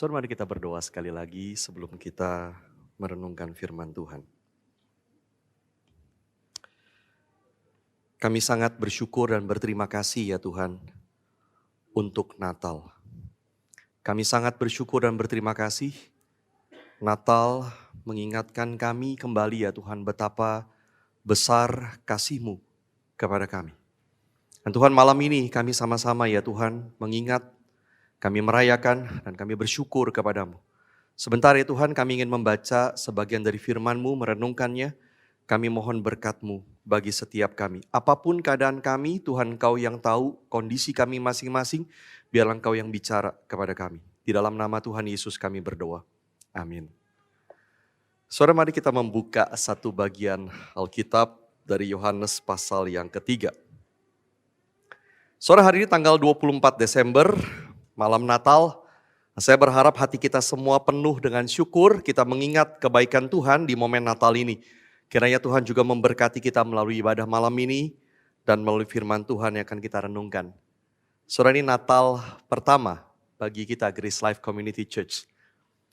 Saudara, mari kita berdoa sekali lagi sebelum kita merenungkan firman Tuhan. Kami sangat bersyukur dan berterima kasih ya Tuhan untuk Natal. Kami sangat bersyukur dan berterima kasih Natal mengingatkan kami kembali ya Tuhan betapa besar kasih-Mu kepada kami. Dan Tuhan, malam ini kami sama-sama ya Tuhan mengingat, kami merayakan dan kami bersyukur kepadamu. Sebentar ya Tuhan, kami ingin membaca sebagian dari firman-Mu, merenungkannya. Kami mohon berkat-Mu bagi setiap kami. Apapun keadaan kami, Tuhan Engkau yang tahu kondisi kami masing-masing, biarlah Engkau yang bicara kepada kami. Di dalam nama Tuhan Yesus kami berdoa. Amin. Saudara, mari kita membuka satu bagian Alkitab dari Yohanes pasal yang ketiga. Saudara, hari ini tanggal 24 Desember, malam Natal. Saya berharap hati kita semua penuh dengan syukur, kita mengingat kebaikan Tuhan di momen Natal ini. Kiranya Tuhan juga memberkati kita melalui ibadah malam ini dan melalui firman Tuhan yang akan kita renungkan. Saudara, ini Natal pertama bagi kita Grace Life Community Church.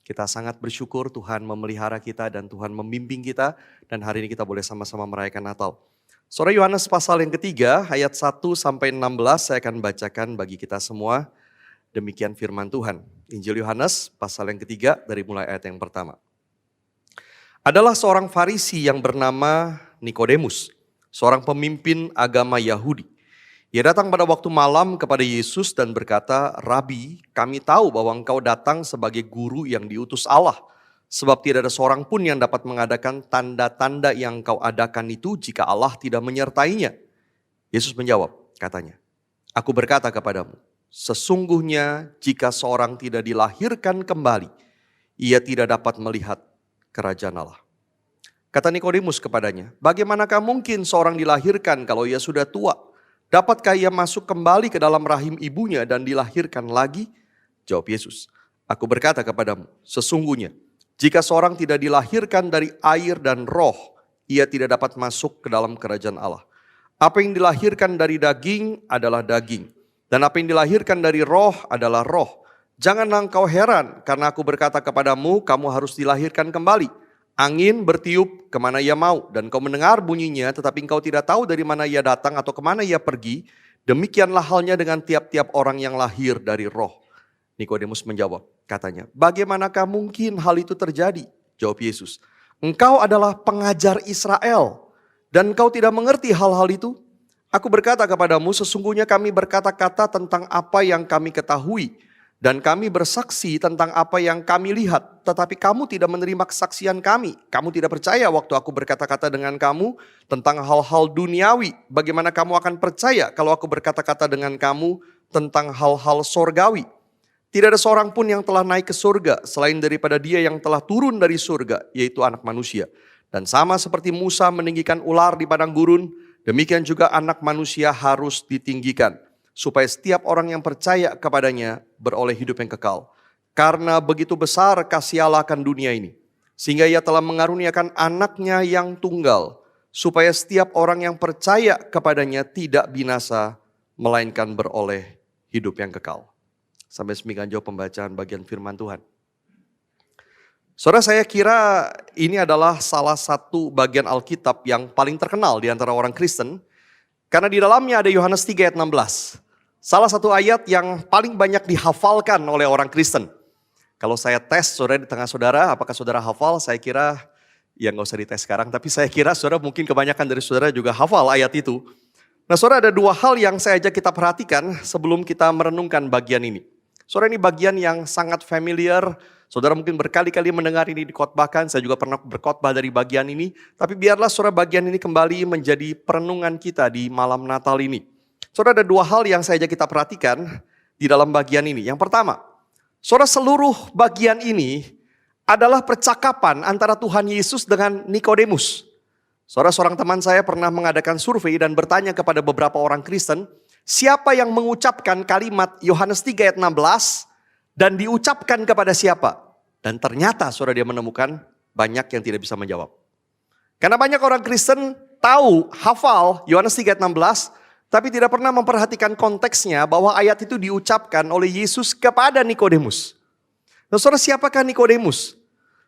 Kita sangat bersyukur Tuhan memelihara kita dan Tuhan membimbing kita, dan hari ini kita boleh sama-sama merayakan Natal. Saudara, Yohanes pasal yang ketiga ayat 1-16 saya akan bacakan bagi kita semua. Demikian firman Tuhan. Injil Yohanes pasal yang ketiga dari mulai ayat yang pertama. Adalah seorang Farisi yang bernama Nikodemus, seorang pemimpin agama Yahudi. Ia datang pada waktu malam kepada Yesus dan berkata, "Rabi, kami tahu bahwa engkau datang sebagai guru yang diutus Allah. Sebab tidak ada seorang pun yang dapat mengadakan tanda-tanda yang engkau adakan itu jika Allah tidak menyertainya." Yesus menjawab, katanya, "Aku berkata kepadamu, sesungguhnya jika seorang tidak dilahirkan kembali, ia tidak dapat melihat kerajaan Allah." Kata Nikodemus kepadanya, "Bagaimanakah mungkin seorang dilahirkan kalau ia sudah tua? Dapatkah ia masuk kembali ke dalam rahim ibunya dan dilahirkan lagi?" Jawab Yesus, "Aku berkata kepadamu, sesungguhnya jika seorang tidak dilahirkan dari air dan roh, ia tidak dapat masuk ke dalam kerajaan Allah. Apa yang dilahirkan dari daging adalah daging, dan apa yang dilahirkan dari roh adalah roh. Janganlah engkau heran karena aku berkata kepadamu, kamu harus dilahirkan kembali. Angin bertiup kemana ia mau, dan kau mendengar bunyinya, tetapi engkau tidak tahu dari mana ia datang atau kemana ia pergi. Demikianlah halnya dengan tiap-tiap orang yang lahir dari roh." Nikodemus menjawab, katanya, "Bagaimanakah mungkin hal itu terjadi?" Jawab Yesus, "Engkau adalah pengajar Israel, dan engkau tidak mengerti hal-hal itu? Aku berkata kepadamu, sesungguhnya kami berkata-kata tentang apa yang kami ketahui, dan kami bersaksi tentang apa yang kami lihat, tetapi kamu tidak menerima kesaksian kami. Kamu tidak percaya waktu aku berkata-kata dengan kamu tentang hal-hal duniawi. Bagaimana kamu akan percaya kalau aku berkata-kata dengan kamu tentang hal-hal sorgawi? Tidak ada seorang pun yang telah naik ke surga selain daripada Dia yang telah turun dari surga, yaitu Anak Manusia. Dan sama seperti Musa meninggikan ular di padang gurun, demikian juga Anak Manusia harus ditinggikan, supaya setiap orang yang percaya kepadanya beroleh hidup yang kekal. Karena begitu besar kasih Allah akan dunia ini, sehingga Ia telah mengaruniakan anaknya yang tunggal, supaya setiap orang yang percaya kepadanya tidak binasa, melainkan beroleh hidup yang kekal. Sampai demikian jauh pembacaan bagian firman Tuhan. Saudara, saya kira ini adalah salah satu bagian Alkitab yang paling terkenal di antara orang Kristen, karena di dalamnya ada Yohanes 3 ayat 16. Salah satu ayat yang paling banyak dihafalkan oleh orang Kristen. Kalau saya tes saudara di tengah saudara, apakah saudara hafal? Saya kira, ya nggak usah dites sekarang, tapi saya kira saudara mungkin kebanyakan dari saudara juga hafal ayat itu. Nah saudara, ada dua hal yang saya ajak kita perhatikan sebelum kita merenungkan bagian ini. Saudara, ini bagian yang sangat familiar, saudara mungkin berkali-kali mendengar ini dikhotbahkan, saya juga pernah berkhotbah dari bagian ini. Tapi biarlah saudara bagian ini kembali menjadi perenungan kita di malam Natal ini. Saudara, ada dua hal yang saya ajak kita perhatikan di dalam bagian ini. Yang pertama, saudara, seluruh bagian ini adalah percakapan antara Tuhan Yesus dengan Nikodemus. Saudara, seorang teman saya pernah mengadakan survei dan bertanya kepada beberapa orang Kristen, siapa yang mengucapkan kalimat Yohanes 3 ayat 16 dan diucapkan kepada siapa? Dan ternyata saudara dia menemukan banyak yang tidak bisa menjawab. Karena banyak orang Kristen tahu, hafal Yohanes 3 ayat 16, tapi tidak pernah memperhatikan konteksnya bahwa ayat itu diucapkan oleh Yesus kepada Nikodemus. Nah, saudara, siapakah Nikodemus?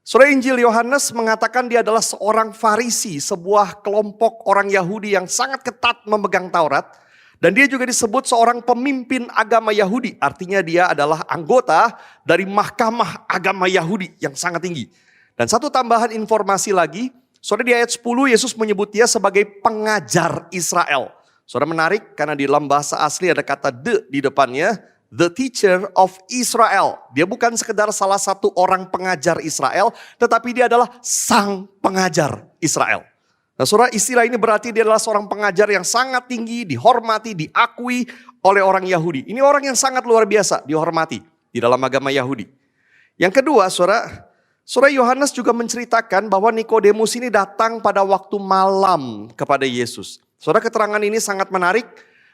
Saudara, Injil Yohanes mengatakan dia adalah seorang Farisi, sebuah kelompok orang Yahudi yang sangat ketat memegang Taurat. Dan dia juga disebut seorang pemimpin agama Yahudi. Artinya dia adalah anggota dari mahkamah agama Yahudi yang sangat tinggi. Dan satu tambahan informasi lagi, saudara, di ayat 10 Yesus menyebut dia sebagai pengajar Israel. Saudara, menarik karena di dalam bahasa asli ada kata the di depannya. The teacher of Israel. Dia bukan sekedar salah satu orang pengajar Israel, tetapi dia adalah sang pengajar Israel. Nah, saudara, istilah ini berarti dia adalah seorang pengajar yang sangat tinggi, dihormati, diakui oleh orang Yahudi. Ini orang yang sangat luar biasa, dihormati di dalam agama Yahudi. Yang kedua, saudara Yohanes juga menceritakan bahwa Nikodemus ini datang pada waktu malam kepada Yesus. Saudara, keterangan ini sangat menarik.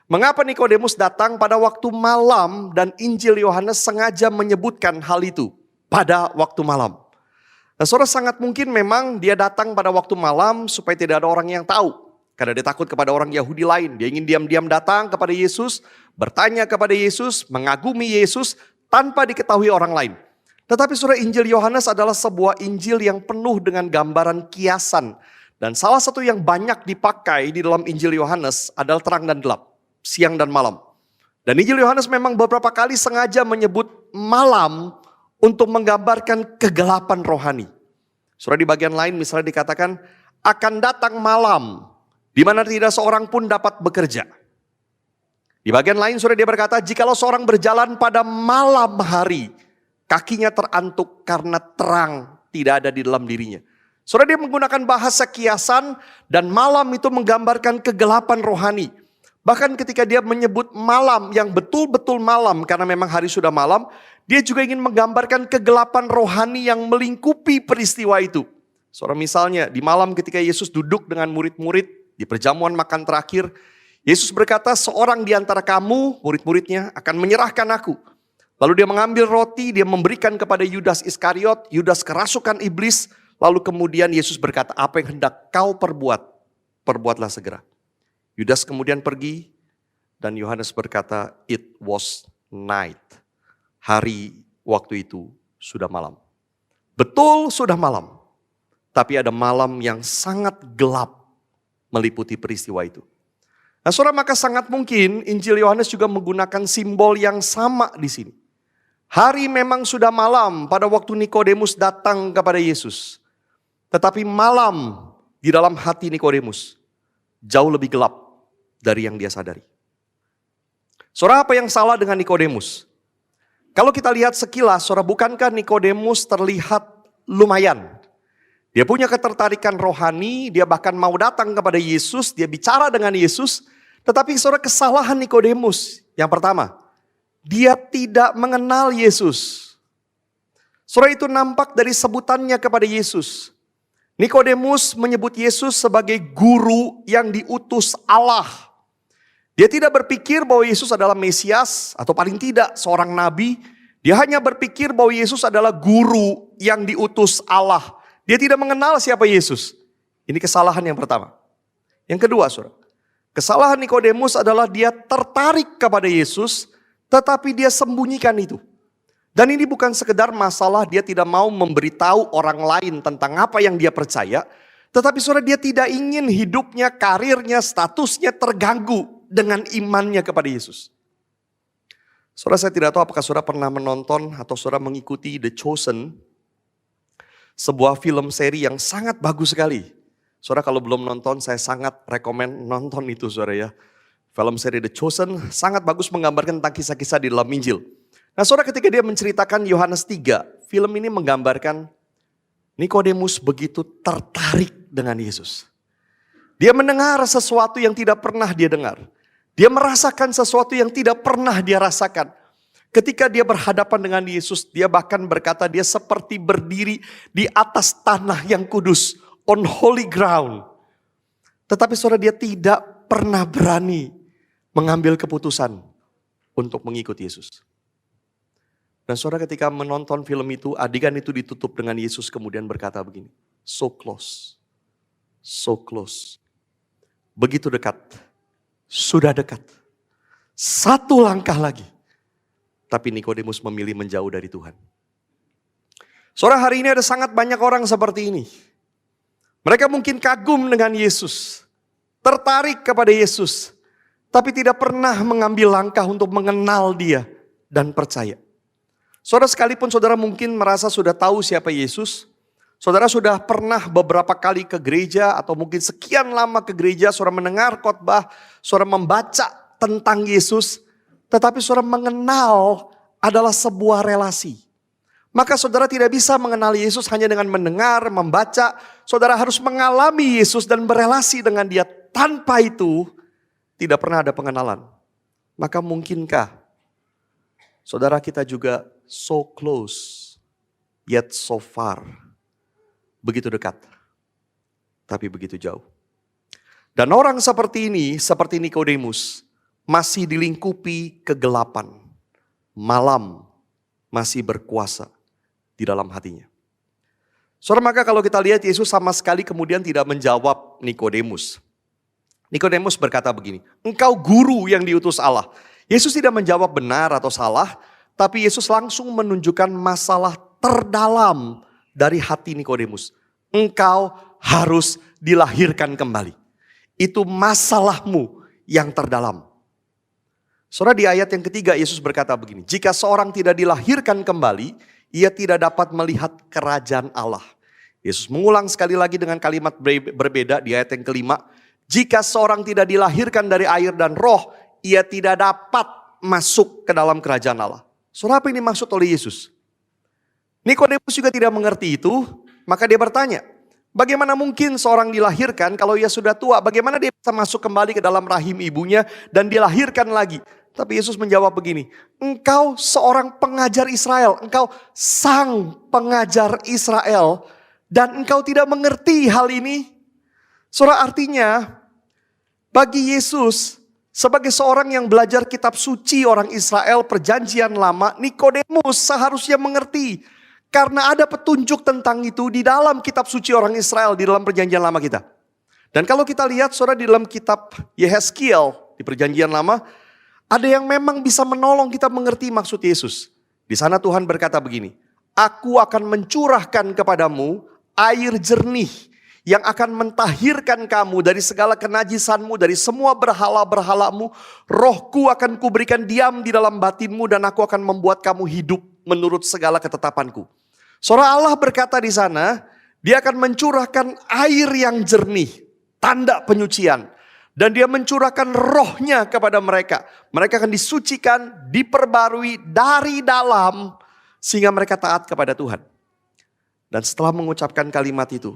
Mengapa Nikodemus datang pada waktu malam dan Injil Yohanes sengaja menyebutkan hal itu pada waktu malam? Nah, saudara, sangat mungkin memang dia datang pada waktu malam supaya tidak ada orang yang tahu. Karena dia takut kepada orang Yahudi lain. Dia ingin diam-diam datang kepada Yesus, bertanya kepada Yesus, mengagumi Yesus tanpa diketahui orang lain. Tetapi saudara, Injil Yohanes adalah sebuah Injil yang penuh dengan gambaran kiasan. Dan salah satu yang banyak dipakai di dalam Injil Yohanes adalah terang dan gelap, siang dan malam. Dan Injil Yohanes memang beberapa kali sengaja menyebut malam untuk menggambarkan kegelapan rohani. Saudara, di bagian lain misalnya dikatakan akan datang malam di mana tidak seorang pun dapat bekerja. Di bagian lain saudara dia berkata, jikalau seorang berjalan pada malam hari, kakinya terantuk karena terang tidak ada di dalam dirinya. Saudara, dia menggunakan bahasa kiasan dan malam itu menggambarkan kegelapan rohani. Bahkan ketika dia menyebut malam yang betul-betul malam karena memang hari sudah malam, dia juga ingin menggambarkan kegelapan rohani yang melingkupi peristiwa itu. Saudara, misalnya di malam ketika Yesus duduk dengan murid-murid di perjamuan makan terakhir, Yesus berkata, seorang di antara kamu, murid-muridnya, akan menyerahkan aku. Lalu dia mengambil roti, dia memberikan kepada Yudas Iskariot, Yudas kerasukan iblis. Lalu kemudian Yesus berkata, apa yang hendak kau perbuat, perbuatlah segera. Yudas kemudian pergi dan Yohanes berkata, it was night. Hari waktu itu sudah malam. Betul sudah malam. Tapi ada malam yang sangat gelap meliputi peristiwa itu. Nah, saudara, maka sangat mungkin Injil Yohanes juga menggunakan simbol yang sama di sini. Hari memang sudah malam pada waktu Nikodemus datang kepada Yesus. Tetapi malam di dalam hati Nikodemus jauh lebih gelap dari yang dia sadari. Saudara, apa yang salah dengan Nikodemus? Kalau kita lihat sekilas, saudara, bukankah Nikodemus terlihat lumayan? Dia punya ketertarikan rohani, dia bahkan mau datang kepada Yesus, dia bicara dengan Yesus. Tetapi saudara, kesalahan Nikodemus yang pertama, dia tidak mengenal Yesus. Saudara, itu nampak dari sebutannya kepada Yesus. Nikodemus menyebut Yesus sebagai guru yang diutus Allah. Dia tidak berpikir bahwa Yesus adalah Mesias atau paling tidak seorang nabi. Dia hanya berpikir bahwa Yesus adalah guru yang diutus Allah. Dia tidak mengenal siapa Yesus. Ini kesalahan yang pertama. Yang kedua, saudara, kesalahan Nikodemus adalah dia tertarik kepada Yesus, tetapi dia sembunyikan itu. Dan ini bukan sekedar masalah dia tidak mau memberitahu orang lain tentang apa yang dia percaya. Tetapi saudara, dia tidak ingin hidupnya, karirnya, statusnya terganggu dengan imannya kepada Yesus. Saudara, saya tidak tahu apakah saudara pernah menonton atau saudara mengikuti The Chosen. Sebuah film seri yang sangat bagus sekali. Saudara, kalau belum nonton saya sangat rekomen nonton itu saudara ya. Film seri The Chosen sangat bagus menggambarkan tentang kisah-kisah di dalam Injil. Nah, saudara, ketika dia menceritakan Yohanes 3, film ini menggambarkan Nikodemus begitu tertarik dengan Yesus. Dia mendengar sesuatu yang tidak pernah dia dengar. Dia merasakan sesuatu yang tidak pernah dia rasakan. Ketika dia berhadapan dengan Yesus, dia bahkan berkata dia seperti berdiri di atas tanah yang kudus, on holy ground. Tetapi saudara, dia tidak pernah berani mengambil keputusan untuk mengikut Yesus. Dan saudara, ketika menonton film itu, adegan itu ditutup dengan Yesus kemudian berkata begini, so close, so close. Begitu dekat, sudah dekat. Satu langkah lagi. Tapi Nikodemus memilih menjauh dari Tuhan. Saudara, hari ini ada sangat banyak orang seperti ini. Mereka mungkin kagum dengan Yesus, tertarik kepada Yesus, tapi tidak pernah mengambil langkah untuk mengenal Dia dan percaya. Saudara, sekalipun saudara mungkin merasa sudah tahu siapa Yesus, saudara sudah pernah beberapa kali ke gereja atau mungkin sekian lama ke gereja, saudara mendengar khotbah, saudara membaca tentang Yesus, tetapi saudara mengenal adalah sebuah relasi. Maka saudara tidak bisa mengenal Yesus hanya dengan mendengar, membaca. Saudara harus mengalami Yesus dan berelasi dengan Dia. Tanpa itu tidak pernah ada pengenalan. Maka mungkinkah saudara kita juga so close yet so far. Begitu dekat tapi begitu jauh. Dan orang seperti ini, seperti Nikodemus, masih dilingkupi kegelapan. Malam masih berkuasa di dalam hatinya. Saudara, maka kalau kita lihat Yesus sama sekali kemudian tidak menjawab Nikodemus. Nikodemus berkata begini, engkau guru yang diutus Allah. Yesus tidak menjawab benar atau salah, tapi Yesus langsung menunjukkan masalah terdalam dari hati Nikodemus. Engkau harus dilahirkan kembali. Itu masalahmu yang terdalam. Saudara, di ayat yang ketiga Yesus berkata begini, jika seorang tidak dilahirkan kembali, ia tidak dapat melihat kerajaan Allah. Yesus mengulang sekali lagi dengan kalimat berbeda di ayat yang kelima. Jika seorang tidak dilahirkan dari air dan roh, ia tidak dapat masuk ke dalam kerajaan Allah. Saudara, apa yang dimaksud oleh Yesus? Nikodemus juga tidak mengerti itu, maka dia bertanya, bagaimana mungkin seorang dilahirkan kalau ia sudah tua? Bagaimana dia bisa masuk kembali ke dalam rahim ibunya dan dilahirkan lagi? Tapi Yesus menjawab begini, engkau seorang pengajar Israel, engkau sang pengajar Israel, dan engkau tidak mengerti hal ini. Saudara, artinya bagi Yesus sebagai seorang yang belajar kitab suci orang Israel perjanjian lama, Nikodemus seharusnya mengerti. Karena ada petunjuk tentang itu di dalam kitab suci orang Israel, di dalam perjanjian lama kita. Dan kalau kita lihat saudara di dalam kitab Yehezkiel di perjanjian lama, ada yang memang bisa menolong kita mengerti maksud Yesus. Di sana Tuhan berkata begini, aku akan mencurahkan kepadamu air jernih yang akan mentahirkan kamu dari segala kenajisanmu, dari semua berhala-berhalamu. Rohku akan kuberikan diam di dalam batinmu dan aku akan membuat kamu hidup menurut segala ketetapanku. Saudara, Allah berkata di sana, Dia akan mencurahkan air yang jernih, tanda penyucian. Dan Dia mencurahkan rohnya kepada mereka. Mereka akan disucikan, diperbarui dari dalam, sehingga mereka taat kepada Tuhan. Dan setelah mengucapkan kalimat itu,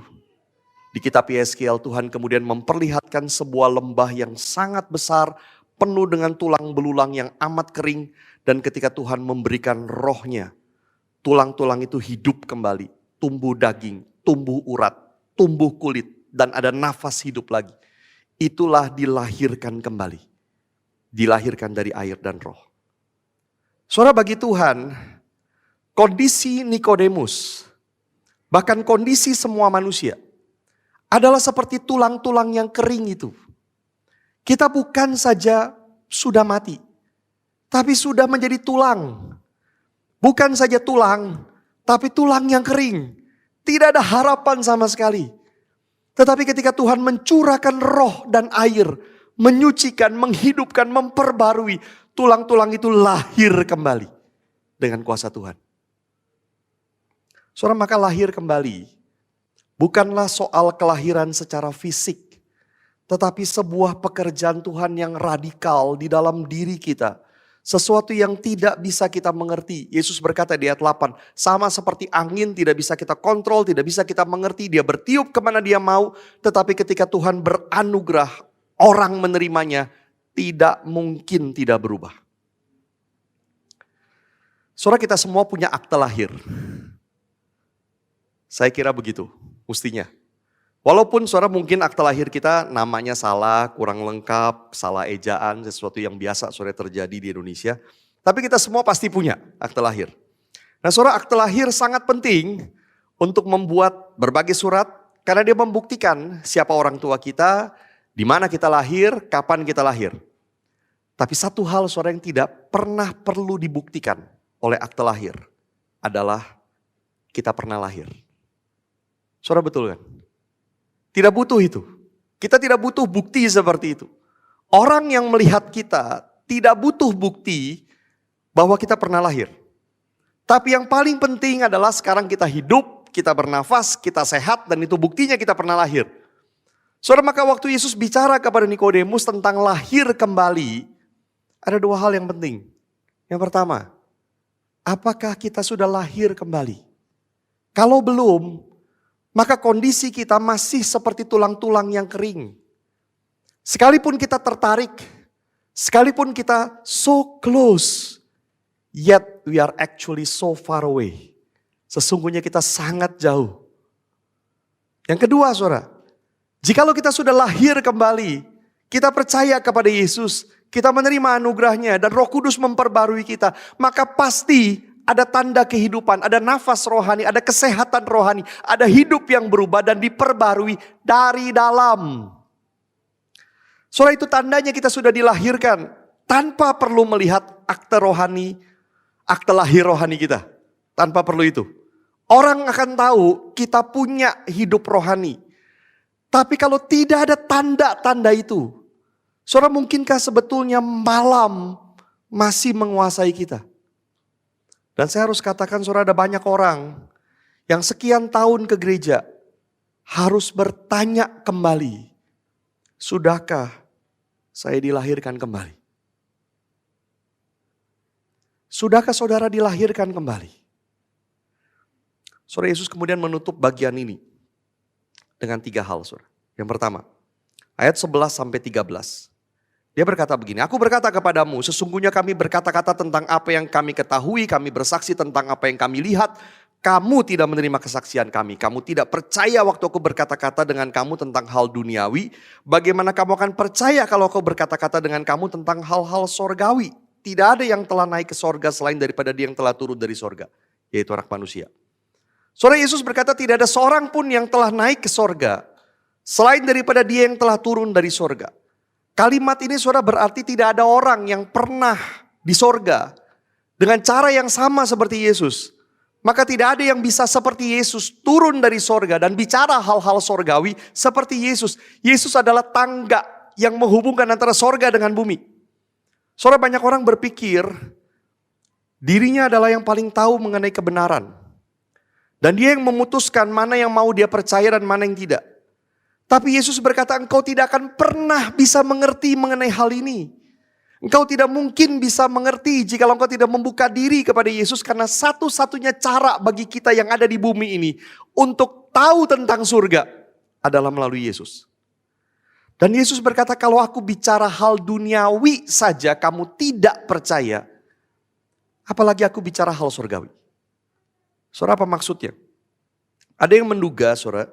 di kitab Yehezkiel Tuhan kemudian memperlihatkan sebuah lembah yang sangat besar, penuh dengan tulang belulang yang amat kering. Dan ketika Tuhan memberikan rohnya, tulang-tulang itu hidup kembali, tumbuh daging, tumbuh urat, tumbuh kulit, dan ada nafas hidup lagi. Itulah dilahirkan kembali. Dilahirkan dari air dan roh. Saudara, bagi Tuhan, kondisi Nikodemus, bahkan kondisi semua manusia, adalah seperti tulang-tulang yang kering itu. Kita bukan saja sudah mati, tapi sudah menjadi tulang. Bukan saja tulang, tapi tulang yang kering. Tidak ada harapan sama sekali. Tetapi ketika Tuhan mencurahkan roh dan air, menyucikan, menghidupkan, memperbarui, tulang-tulang itu lahir kembali dengan kuasa Tuhan. Saudara, maka lahir kembali bukanlah soal kelahiran secara fisik, tetapi sebuah pekerjaan Tuhan yang radikal di dalam diri kita. Sesuatu yang tidak bisa kita mengerti. Yesus berkata di ayat 8, sama seperti angin tidak bisa kita kontrol, tidak bisa kita mengerti. Dia bertiup kemana dia mau, tetapi ketika Tuhan beranugerah, orang menerimanya, tidak mungkin tidak berubah. Saudara, kita semua punya akte lahir. Saya kira begitu, mestinya. Walaupun saudara mungkin akte lahir kita namanya salah, kurang lengkap, salah ejaan, sesuatu yang biasa saudara terjadi di Indonesia. Tapi kita semua pasti punya akte lahir. Nah saudara, akte lahir sangat penting untuk membuat berbagai surat. Karena dia membuktikan siapa orang tua kita, di mana kita lahir, kapan kita lahir. Tapi satu hal saudara yang tidak pernah perlu dibuktikan oleh akte lahir adalah kita pernah lahir. Saudara betul kan? Tidak butuh itu. Kita tidak butuh bukti seperti itu. Orang yang melihat kita tidak butuh bukti bahwa kita pernah lahir. Tapi yang paling penting adalah sekarang kita hidup, kita bernafas, kita sehat, dan itu buktinya kita pernah lahir. Saudara, maka waktu Yesus bicara kepada Nikodemus tentang lahir kembali, ada dua hal yang penting. Yang pertama, apakah kita sudah lahir kembali? Kalau belum, maka kondisi kita masih seperti tulang-tulang yang kering. Sekalipun kita tertarik, sekalipun kita so close, yet we are actually so far away. Sesungguhnya kita sangat jauh. Yang kedua, saudara, jikalau kita sudah lahir kembali, kita percaya kepada Yesus, kita menerima anugerahnya dan Roh Kudus memperbarui kita, maka pasti ada tanda kehidupan, ada nafas rohani, ada kesehatan rohani, ada hidup yang berubah dan diperbarui dari dalam. Saudara, itu tandanya kita sudah dilahirkan tanpa perlu melihat akte rohani, akte lahir rohani kita. Tanpa perlu itu. Orang akan tahu kita punya hidup rohani. Tapi kalau tidak ada tanda-tanda itu, saudara, mungkinkah sebetulnya malam masih menguasai kita? Dan saya harus katakan, saudara, ada banyak orang yang sekian tahun ke gereja harus bertanya kembali, sudahkah saya dilahirkan kembali? Sudahkah saudara dilahirkan kembali? Saudara, Yesus kemudian menutup bagian ini dengan 3 hal, saudara. Yang pertama, ayat 11 sampai 13. Dia berkata begini, aku berkata kepadamu, sesungguhnya kami berkata-kata tentang apa yang kami ketahui, kami bersaksi tentang apa yang kami lihat. Kamu tidak menerima kesaksian kami, kamu tidak percaya waktu aku berkata-kata dengan kamu tentang hal duniawi. Bagaimana kamu akan percaya kalau aku berkata-kata dengan kamu tentang hal-hal sorgawi? Tidak ada yang telah naik ke sorga selain daripada dia yang telah turun dari sorga, yaitu Anak Manusia. Saudara, Yesus berkata tidak ada seorang pun yang telah naik ke sorga selain daripada dia yang telah turun dari sorga. Kalimat ini, saudara, berarti tidak ada orang yang pernah di sorga dengan cara yang sama seperti Yesus. Maka tidak ada yang bisa seperti Yesus turun dari sorga dan bicara hal-hal sorgawi seperti Yesus. Yesus adalah tangga yang menghubungkan antara sorga dengan bumi. Saudara, banyak orang berpikir dirinya adalah yang paling tahu mengenai kebenaran. Dan dia yang memutuskan mana yang mau dia percaya dan mana yang tidak. Tapi Yesus berkata, engkau tidak akan pernah bisa mengerti mengenai hal ini. Engkau tidak mungkin bisa mengerti jika engkau tidak membuka diri kepada Yesus. Karena satu-satunya cara bagi kita yang ada di bumi ini untuk tahu tentang surga adalah melalui Yesus. Dan Yesus berkata, kalau aku bicara hal duniawi saja kamu tidak percaya, apalagi aku bicara hal surgawi. Saudara, apa maksudnya? Ada yang menduga, saudara,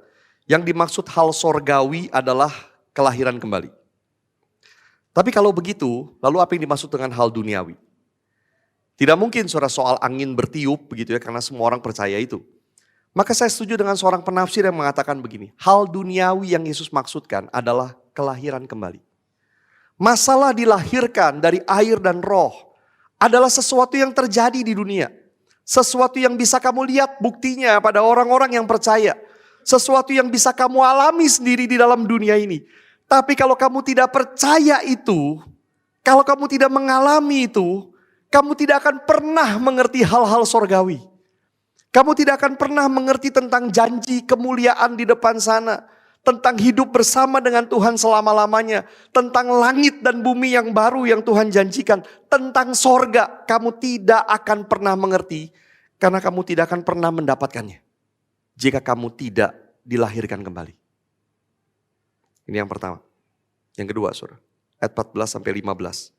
yang dimaksud hal sorgawi adalah kelahiran kembali. Tapi kalau begitu, lalu apa yang dimaksud dengan hal duniawi? Tidak mungkin, saudara, soal angin bertiup begitu ya, karena semua orang percaya itu. Maka saya setuju dengan seorang penafsir yang mengatakan begini, hal duniawi yang Yesus maksudkan adalah kelahiran kembali. Masalah dilahirkan dari air dan roh adalah sesuatu yang terjadi di dunia. Sesuatu yang bisa kamu lihat buktinya pada orang-orang yang percaya. Sesuatu yang bisa kamu alami sendiri di dalam dunia ini. Tapi kalau kamu tidak percaya itu, kalau kamu tidak mengalami itu, kamu tidak akan pernah mengerti hal-hal sorgawi. Kamu tidak akan pernah mengerti tentang janji kemuliaan di depan sana. Tentang hidup bersama dengan Tuhan selama-lamanya. Tentang langit dan bumi yang baru yang Tuhan janjikan. Tentang sorga, kamu tidak akan pernah mengerti. Karena kamu tidak akan pernah mendapatkannya. Jika kamu tidak dilahirkan kembali. Ini yang pertama. Yang kedua, saudara. Ayat 14 sampai 15.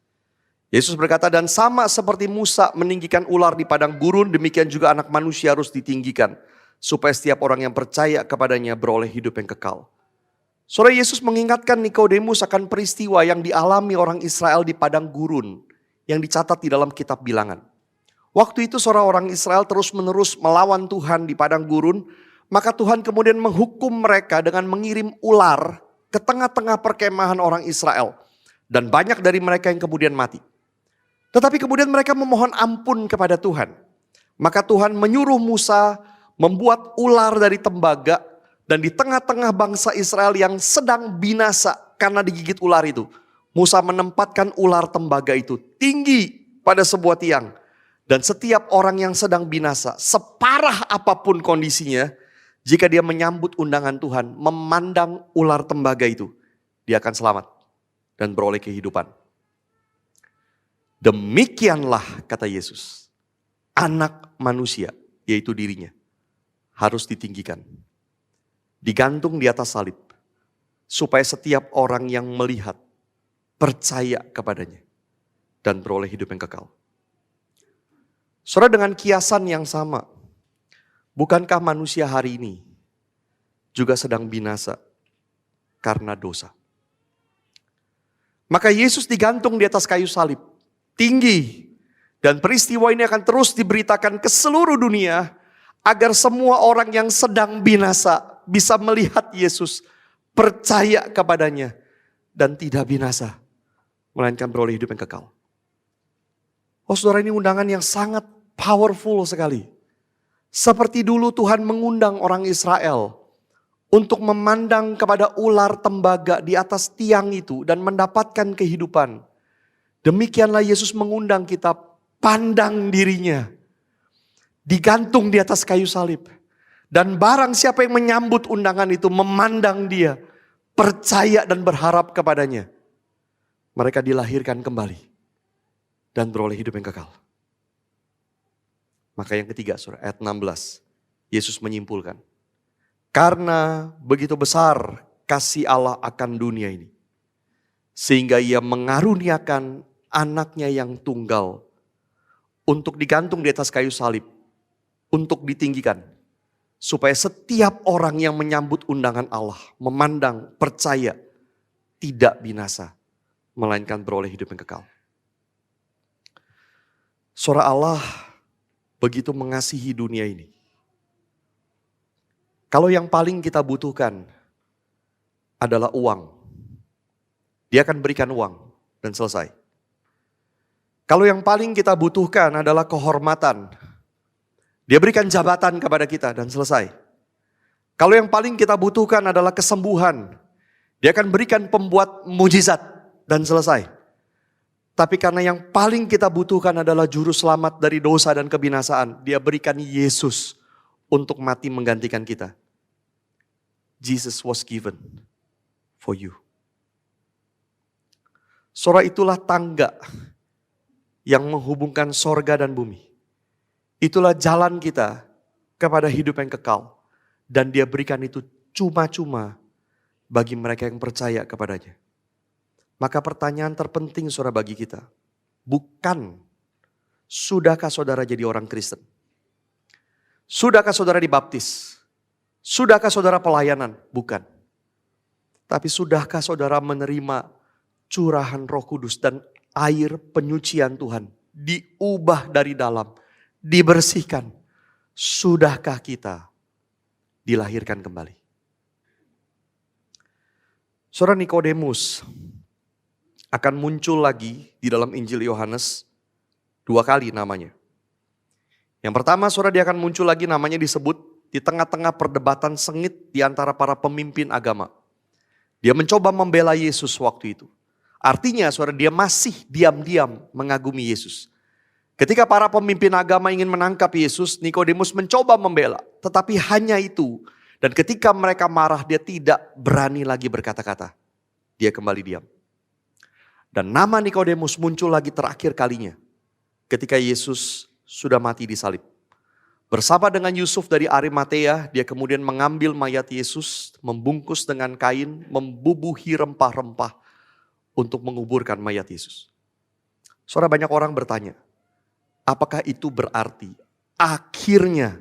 Yesus berkata, dan sama seperti Musa meninggikan ular di padang gurun, demikian juga Anak Manusia harus ditinggikan. Supaya setiap orang yang percaya kepadanya beroleh hidup yang kekal. Saudara, Yesus mengingatkan Nikodemus akan peristiwa yang dialami orang Israel di padang gurun. Yang dicatat di dalam kitab Bilangan. Waktu itu saudara, orang Israel terus-menerus melawan Tuhan di padang gurun. Maka Tuhan kemudian menghukum mereka dengan mengirim ular ke tengah-tengah perkemahan orang Israel. Dan banyak dari mereka yang kemudian mati. Tetapi kemudian mereka memohon ampun kepada Tuhan. Maka Tuhan menyuruh Musa membuat ular dari tembaga, dan di tengah-tengah bangsa Israel yang sedang binasa karena digigit ular itu, Musa menempatkan ular tembaga itu tinggi pada sebuah tiang. Dan setiap orang yang sedang binasa, separah apapun kondisinya, jika dia menyambut undangan Tuhan, memandang ular tembaga itu, dia akan selamat dan beroleh kehidupan. Demikianlah kata Yesus, anak manusia, yaitu dirinya, harus ditinggikan, digantung di atas salib, supaya setiap orang yang melihat, percaya kepadanya, dan beroleh hidup yang kekal. Saudara, dengan kiasan yang sama, bukankah manusia hari ini juga sedang binasa karena dosa? Maka Yesus digantung di atas kayu salib, tinggi. Dan peristiwa ini akan terus diberitakan ke seluruh dunia, agar semua orang yang sedang binasa bisa melihat Yesus, percaya kepadanya, dan tidak binasa, melainkan beroleh hidup yang kekal. Oh saudara, ini undangan yang sangat powerful sekali. Seperti dulu Tuhan mengundang orang Israel untuk memandang kepada ular tembaga di atas tiang itu dan mendapatkan kehidupan. Demikianlah Yesus mengundang kita, pandang dirinya, digantung di atas kayu salib. Dan barang siapa yang menyambut undangan itu, memandang dia, percaya dan berharap kepadanya, mereka dilahirkan kembali dan beroleh hidup yang kekal. Maka yang ketiga, surah ayat 16, Yesus menyimpulkan, karena begitu besar kasih Allah akan dunia ini, sehingga ia mengaruniakan anaknya yang tunggal untuk digantung di atas kayu salib, untuk ditinggikan, supaya setiap orang yang menyambut undangan Allah, memandang, percaya, tidak binasa, melainkan beroleh hidup yang kekal. Surah Allah begitu mengasihi dunia ini. Kalau yang paling kita butuhkan adalah uang, dia akan berikan uang dan selesai. Kalau yang paling kita butuhkan adalah kehormatan, dia berikan jabatan kepada kita dan selesai. Kalau yang paling kita butuhkan adalah kesembuhan, dia akan berikan pembuat mujizat dan selesai. Tapi karena yang paling kita butuhkan adalah juru selamat dari dosa dan kebinasaan, dia berikan Yesus untuk mati menggantikan kita. Jesus was given for you. Surah itulah tangga yang menghubungkan sorga dan bumi. Itulah jalan kita kepada hidup yang kekal. Dan dia berikan itu cuma-cuma bagi mereka yang percaya kepadanya. Maka pertanyaan terpenting saudara bagi kita, bukan sudahkah saudara jadi orang Kristen? Sudahkah saudara dibaptis? Sudahkah saudara pelayanan? Bukan. Tapi sudahkah saudara menerima curahan Roh Kudus dan air penyucian Tuhan? Diubah dari dalam, dibersihkan. Sudahkah kita dilahirkan kembali? Saudara, Nikodemus akan muncul lagi di dalam Injil Yohanes 2 kali namanya. Yang pertama, saudara, dia akan muncul lagi, namanya disebut di tengah-tengah perdebatan sengit di antara para pemimpin agama. Dia mencoba membela Yesus waktu itu. Artinya, saudara, dia masih diam-diam mengagumi Yesus. Ketika para pemimpin agama ingin menangkap Yesus, Nikodemus mencoba membela, tetapi hanya itu. Dan ketika mereka marah, dia tidak berani lagi berkata-kata. Dia kembali diam. Dan nama Nikodemus muncul lagi terakhir kalinya ketika Yesus sudah mati di salib. Bersama dengan Yusuf dari Arimatea, dia kemudian mengambil mayat Yesus, membungkus dengan kain, membubuhi rempah-rempah untuk menguburkan mayat Yesus. Saudara, banyak orang bertanya, apakah itu berarti akhirnya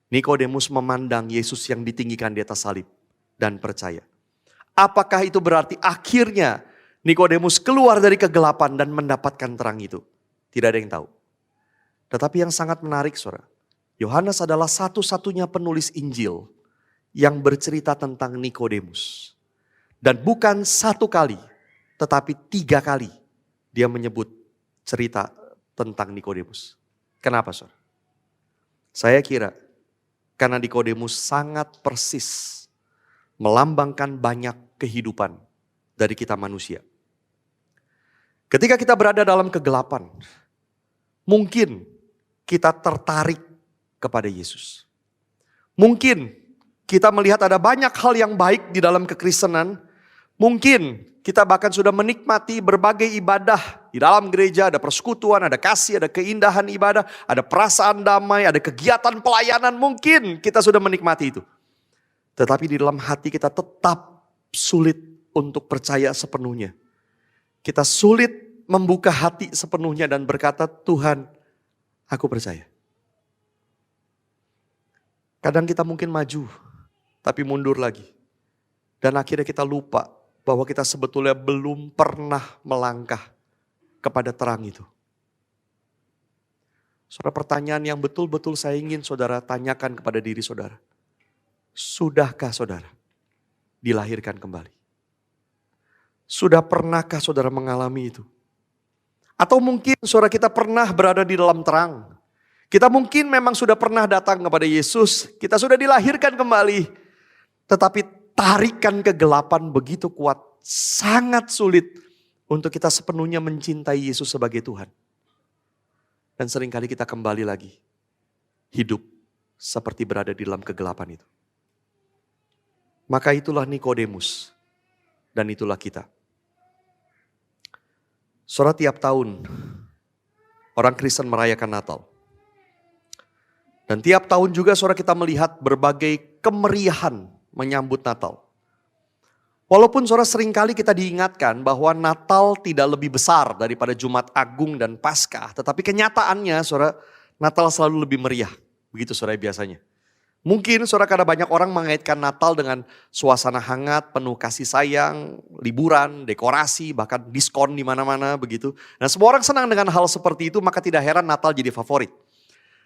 Nikodemus memandang Yesus yang ditinggikan di atas salib dan percaya? Apakah itu berarti akhirnya Nikodemus keluar dari kegelapan dan mendapatkan terang itu? Tidak ada yang tahu. Tetapi yang sangat menarik, saudara, Yohanes adalah satu-satunya penulis Injil yang bercerita tentang Nikodemus. Dan bukan satu kali, tetapi 3 kali dia menyebut cerita tentang Nikodemus. Kenapa, saudara? Saya kira Karena Nikodemus sangat persis melambangkan banyak kehidupan dari kita manusia. Ketika kita berada dalam kegelapan, mungkin kita tertarik kepada Yesus. Mungkin kita melihat ada banyak hal yang baik di dalam kekristenan. Mungkin kita bahkan sudah menikmati berbagai ibadah di dalam gereja. Ada persekutuan, ada kasih, ada keindahan ibadah, ada perasaan damai, ada kegiatan pelayanan. Mungkin kita sudah menikmati itu. Tetapi di dalam hati kita tetap sulit untuk percaya sepenuhnya. Kita sulit membuka hati sepenuhnya dan berkata, Tuhan, aku percaya. Kadang kita mungkin maju, tapi mundur lagi. Dan akhirnya kita lupa bahwa kita sebetulnya belum pernah melangkah kepada terang itu. Saudara, pertanyaan yang betul-betul saya ingin saudara tanyakan kepada diri saudara. Sudahkah saudara dilahirkan kembali? Sudah pernahkah saudara mengalami itu? Atau mungkin saudara kita pernah berada di dalam terang. Kita mungkin memang sudah pernah datang kepada Yesus. Kita sudah dilahirkan kembali. Tetapi tarikan kegelapan begitu kuat. Sangat sulit untuk kita sepenuhnya mencintai Yesus sebagai Tuhan. Dan seringkali kita kembali lagi. Hidup seperti berada di dalam kegelapan itu. Maka itulah Nikodemus. Dan itulah kita. Saudara, tiap tahun orang Kristen merayakan Natal. Dan tiap tahun juga saudara kita melihat berbagai kemeriahan menyambut Natal. Walaupun saudara seringkali kita diingatkan bahwa Natal tidak lebih besar daripada Jumat Agung dan Paskah. Tetapi kenyataannya saudara, Natal selalu lebih meriah. Begitu saudara biasanya. Mungkin saudara karena banyak orang mengaitkan Natal dengan suasana hangat, penuh kasih sayang, liburan, dekorasi, bahkan diskon di mana-mana begitu. Nah, semua orang senang dengan hal seperti itu, maka tidak heran Natal jadi favorit.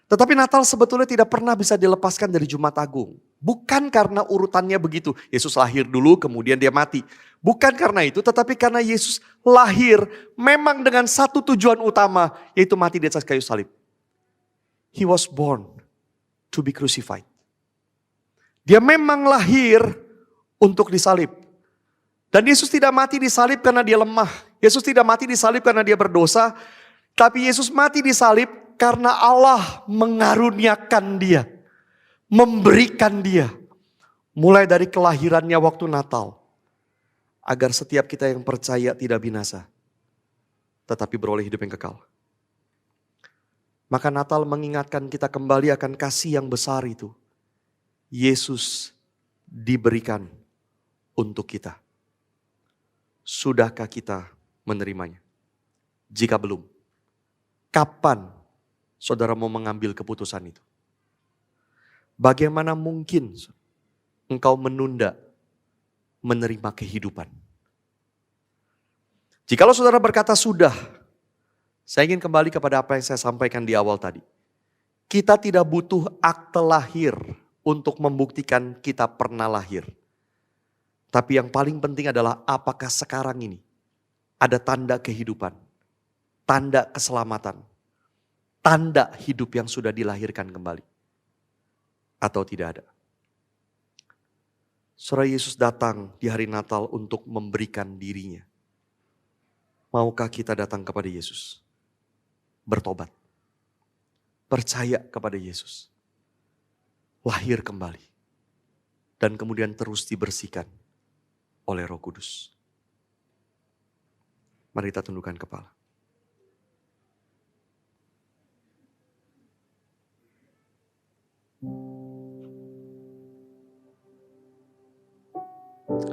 Tetapi Natal sebetulnya tidak pernah bisa dilepaskan dari Jumat Agung. Bukan karena urutannya begitu. Yesus lahir dulu kemudian dia mati. Bukan karena itu, tetapi karena Yesus lahir memang dengan satu tujuan utama, yaitu mati di atas kayu salib. He was born to be crucified. Dia memang lahir untuk disalib. Dan Yesus tidak mati disalib karena dia lemah. Yesus tidak mati disalib karena dia berdosa. Tapi Yesus mati disalib karena Allah mengaruniakan dia. Memberikan dia. Mulai dari kelahirannya waktu Natal. Agar setiap kita yang percaya tidak binasa. Tetapi beroleh hidup yang kekal. Maka Natal mengingatkan kita kembali akan kasih yang besar itu. Yesus diberikan untuk kita. Sudahkah kita menerimanya? Jika belum, kapan saudara mau mengambil keputusan itu? Bagaimana mungkin engkau menunda menerima kehidupan? Jikalau saudara berkata sudah, saya ingin kembali kepada apa yang saya sampaikan di awal tadi. Kita tidak butuh akte lahir untuk membuktikan kita pernah lahir. Tapi yang paling penting adalah apakah sekarang ini ada tanda kehidupan, tanda keselamatan, tanda hidup yang sudah dilahirkan kembali. Atau tidak ada. Saudara, Yesus datang di hari Natal untuk memberikan dirinya. Maukah kita datang kepada Yesus? Bertobat. Percaya kepada Yesus. Lahir kembali. Dan kemudian terus dibersihkan oleh Roh Kudus. Mari kita tundukkan kepala.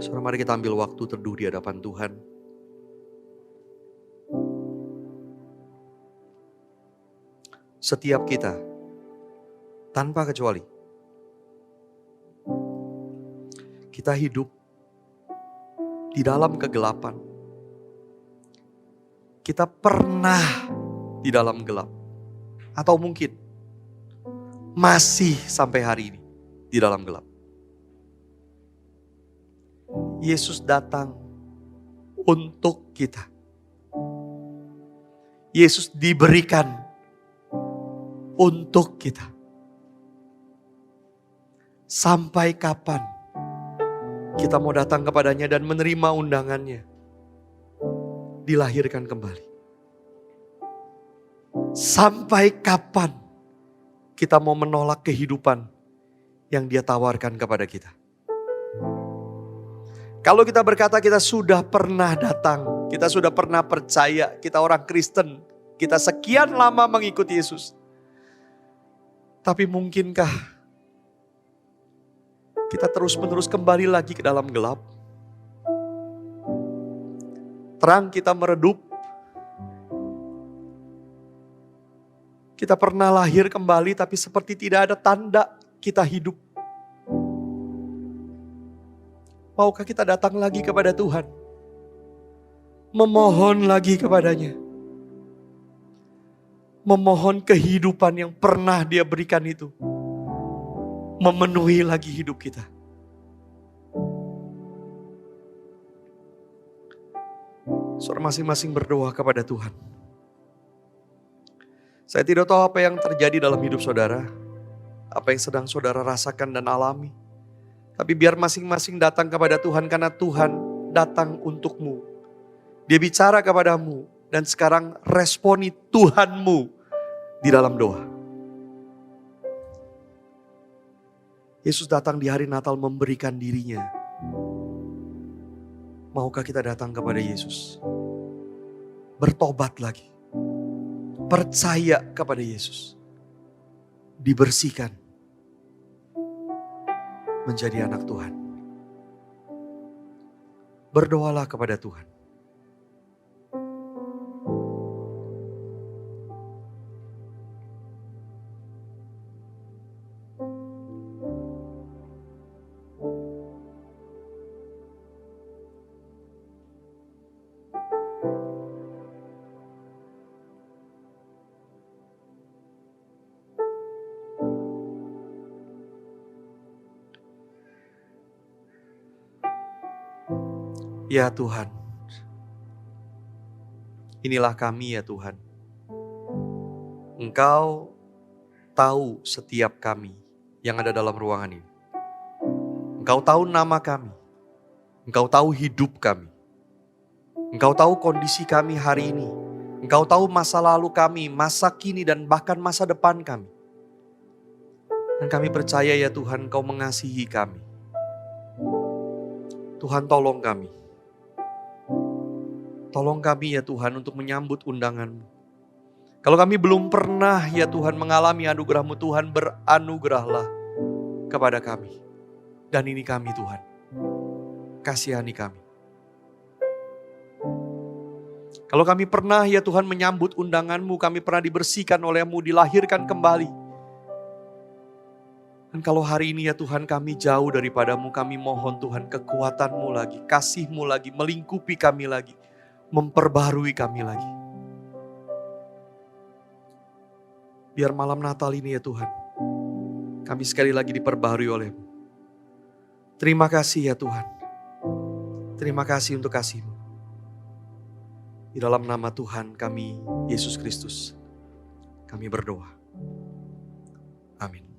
Saudara, mari kita ambil waktu teduh di hadapan Tuhan. Setiap kita, tanpa kecuali, kita hidup di dalam kegelapan. Kita pernah di dalam gelap. Atau mungkin masih sampai hari ini di dalam gelap. Yesus datang untuk kita. Yesus diberikan untuk kita. Sampai kapan kita mau datang kepadanya dan menerima undangannya? Dilahirkan kembali. Sampai kapan kita mau menolak kehidupan yang Dia tawarkan kepada kita? Kalau kita berkata kita sudah pernah datang, kita sudah pernah percaya, kita orang Kristen, kita sekian lama mengikuti Yesus. Tapi mungkinkah kita terus-menerus kembali lagi ke dalam gelap? Terang kita meredup. Kita pernah lahir kembali tapi seperti tidak ada tanda kita hidup. Maukah kita datang lagi kepada Tuhan? Memohon lagi kepadanya. Memohon kehidupan yang pernah Dia berikan itu. Memenuhi lagi hidup kita. Saudara masing-masing berdoa kepada Tuhan. Saya tidak tahu apa yang terjadi dalam hidup saudara. Apa yang sedang saudara rasakan dan alami. Tapi biar masing-masing datang kepada Tuhan karena Tuhan datang untukmu. Dia bicara kepadamu dan sekarang responi Tuhanmu di dalam doa. Yesus datang di hari Natal memberikan dirinya. Maukah kita datang kepada Yesus? Bertobat lagi. Percaya kepada Yesus. Dibersihkan. Menjadi anak Tuhan. Berdoalah kepada Tuhan. Ya Tuhan, inilah kami ya Tuhan. Engkau tahu setiap kami yang ada dalam ruangan ini. Engkau tahu nama kami. Engkau tahu hidup kami. Engkau tahu kondisi kami hari ini. Engkau tahu masa lalu kami, masa kini dan bahkan masa depan kami. Dan kami percaya ya Tuhan, Engkau mengasihi kami. Tuhan tolong kami. Tolong kami ya Tuhan untuk menyambut undangan-Mu. Kalau kami belum pernah ya Tuhan mengalami anugerah-Mu, Tuhan beranugerahlah kepada kami. Dan ini kami Tuhan. Kasihani kami. Kalau kami pernah ya Tuhan menyambut undangan-Mu, kami pernah dibersihkan oleh-Mu, dilahirkan kembali. Dan kalau hari ini ya Tuhan kami jauh daripada-Mu, kami mohon Tuhan kekuatan-Mu lagi, kasih-Mu lagi, melingkupi kami lagi. Memperbarui kami lagi. Biar malam Natal ini ya Tuhan, kami sekali lagi diperbarui oleh-Mu. Terima kasih ya Tuhan. Terima kasih untuk kasih-Mu. Di dalam nama Tuhan kami, Yesus Kristus, kami berdoa. Amin.